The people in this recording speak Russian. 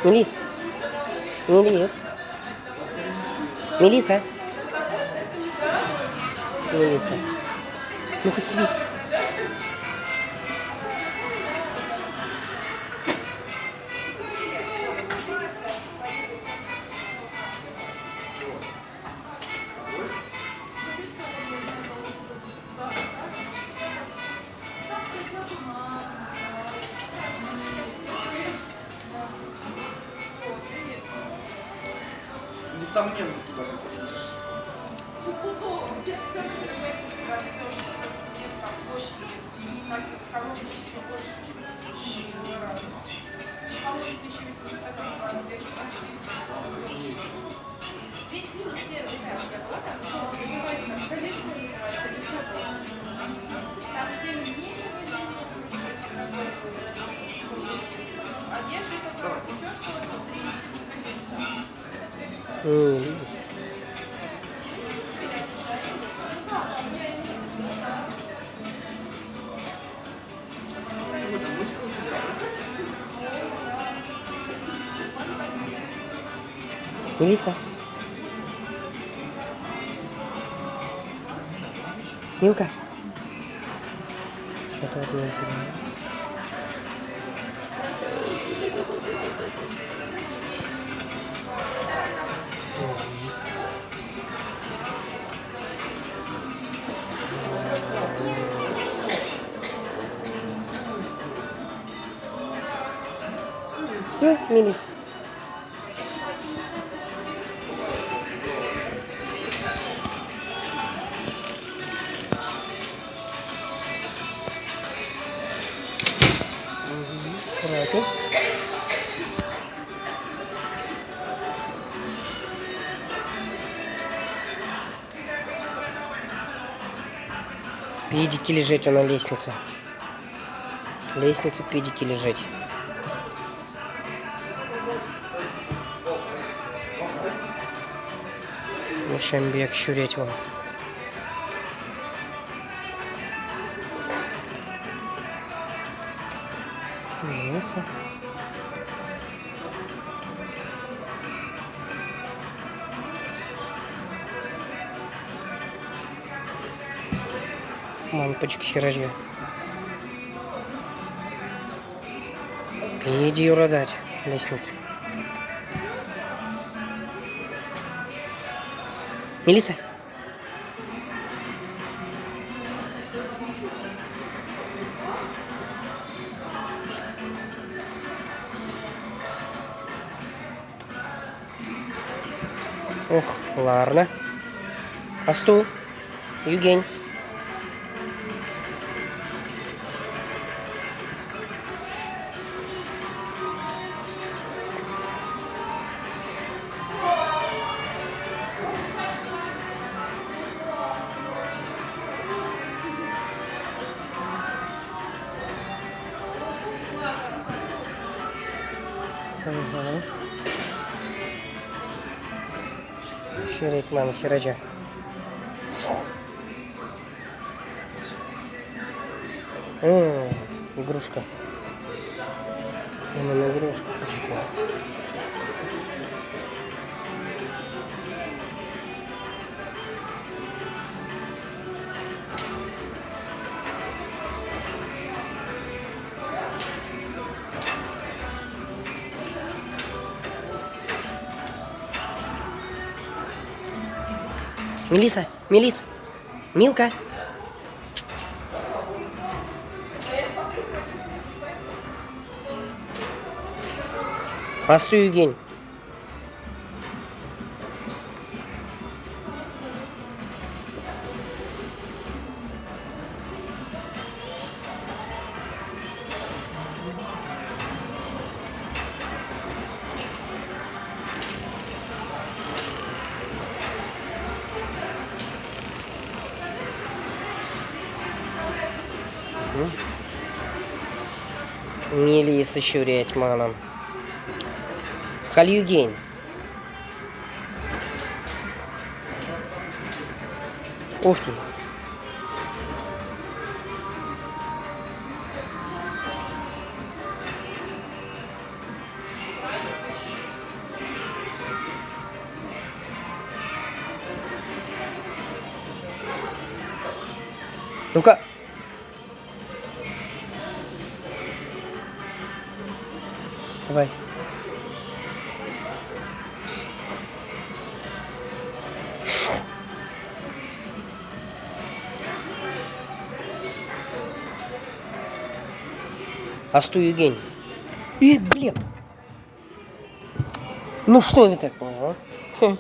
Мелис. Мелис. Мелиса. Мелиса. Ну-ка сиди. Несомненно, туда ты хочешь. Мелис. Мелиса. Милка. Что-то от меня интересно. Все, Мелис. Аккуратно. Педики лежать на лестнице. Лестница педики лежать. Шамбек щурять вам. Мясо. Мампочки херачья. Иди уродать лестницу. Мелиса. Ох, ладно. А стул? Евгений. Ага. Щурить, мама, херача. Игрушка. Именно игрушка. Почему? Мелиса, Мелис, Милка. Постой, Евгений. Мелиса щурять, маном. Хальюгень. Ух ты. Ну-ка. Давай. Асту Евгений. Блин. Ну что это такое, а?